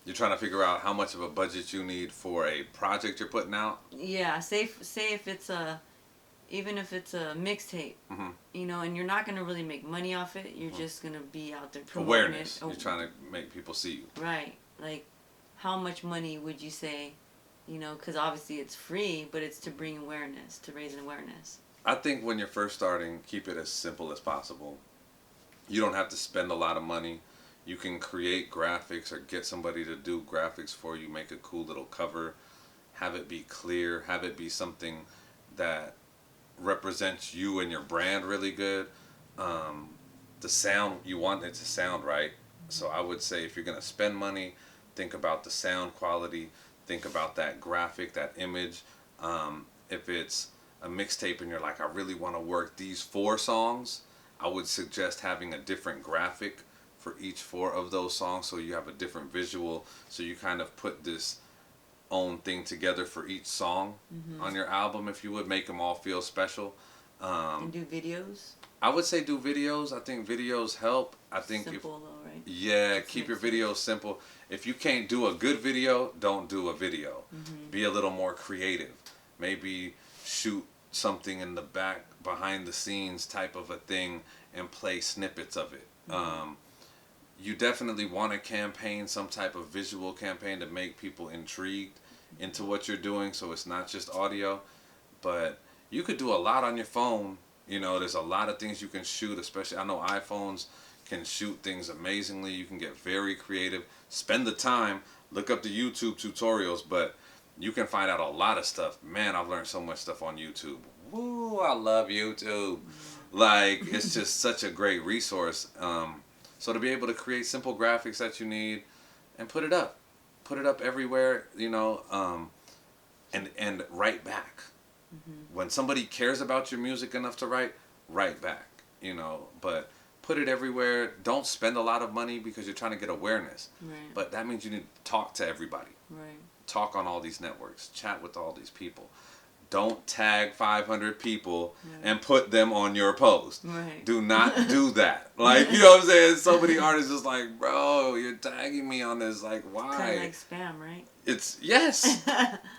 You're trying to figure out how much of a budget you need for a project you're putting out. Yeah, say if it's a, even if it's a mixtape, you know, and you're not gonna really make money off it. You're just gonna be out there promoting Awareness. it. You're trying to make people see you. Right. Like, how much money would you say? You know, because obviously it's free, but it's to bring awareness, to raise awareness. I think when you're first starting, keep it as simple as possible. You don't have to spend a lot of money. You can create graphics or get somebody to do graphics for you, make a cool little cover, have it be clear, have it be something that represents you and your brand really good. The sound, you want it to sound right. So I would say if you're going to spend money, think about the sound quality, think about that graphic, that image. If it's a mixtape and you're like, I really want to work these 4 songs, I would suggest having a different graphic for each 4 of those songs, so you have a different visual, so you kind of put this own thing together for each song on your album, if you would, make them all feel special. And do videos. I would say do videos. I think videos help. I think simple though, right? Yeah, keep your videos simple. If you can't do a good video, don't do a video. Be a little more creative. Maybe shoot something in the back, behind the scenes type of a thing, and play snippets of it. You definitely want to campaign, some type of visual campaign to make people intrigued into what you're doing, so it's not just audio. But you could do a lot on your phone. You know, there's a lot of things you can shoot, especially I know iPhones can shoot things amazingly. You can get very creative. Spend the time, look up the YouTube tutorials, but you can find out a lot of stuff. Man, I've learned so much stuff on YouTube. Woo, I love YouTube. Like, it's just such a great resource. So to be able to create simple graphics that you need and put it up everywhere, you know, and write back. When somebody cares about your music enough to write back, you know, but put it everywhere. Don't spend a lot of money because you're trying to get awareness. Right. But that means you need to talk to everybody. Right. Talk on all these networks. Chat with all these people. Don't tag 500 people and put them on your post. Right. Do not do that. Like, you know what I'm saying? So many artists just like, bro, you're tagging me on this. Like, why? Kind of like spam, right? It's, yes.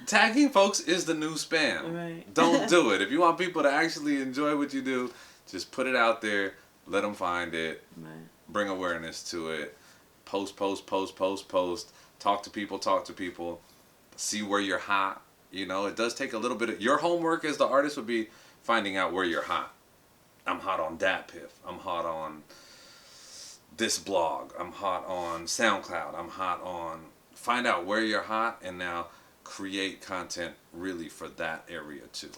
Tagging folks is the new spam. Right. Don't do it. If you want people to actually enjoy what you do, just put it out there. Let them find it. Right. Bring awareness to it. Post. Talk to people. See where you're hot. You know, it does take a little bit of... Your homework as the artist would be finding out where you're hot. I'm hot on DatPiff. I'm hot on this blog. I'm hot on SoundCloud. I'm hot on... Find out where you're hot and now create content really for that area too.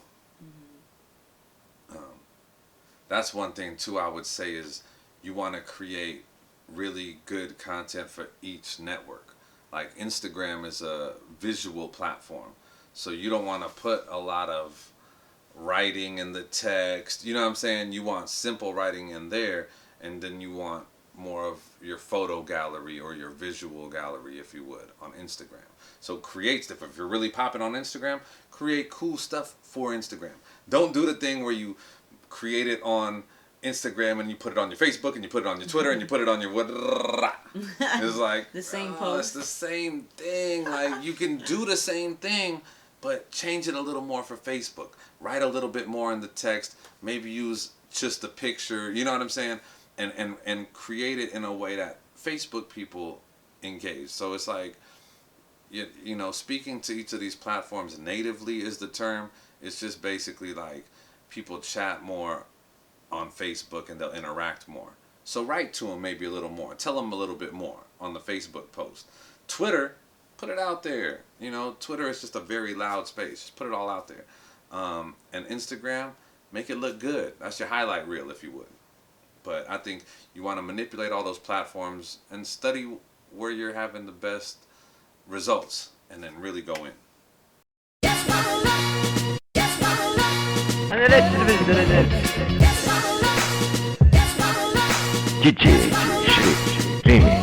That's one thing too I would say is you want to create really good content for each network. Like Instagram is a visual platform. So you don't want to put a lot of writing in the text. You know what I'm saying? You want simple writing in there, and then you want more of your photo gallery or your visual gallery, if you would, on Instagram. So create stuff. If you're really popping on Instagram, create cool stuff for Instagram. Don't do the thing where you create it on Instagram and you put it on your Facebook and you put it on your Twitter and you put it on your it's like the same post. It's the same thing. Like, you can do the same thing, but change it a little more for Facebook. Write a little bit more in the text. Maybe use just a picture. You know what I'm saying? And create it in a way that Facebook people engage. So it's like, you know, speaking to each of these platforms natively is the term. It's just basically like people chat more on Facebook and they'll interact more. So write to them maybe a little more. Tell them a little bit more on the Facebook post. Twitter, put it out there. You know, Twitter is just a very loud space. Just put it all out there. And Instagram, make it look good. That's your highlight reel, if you would. But I think you want to manipulate all those platforms and study where you're having the best results and then really go in. DJ Shri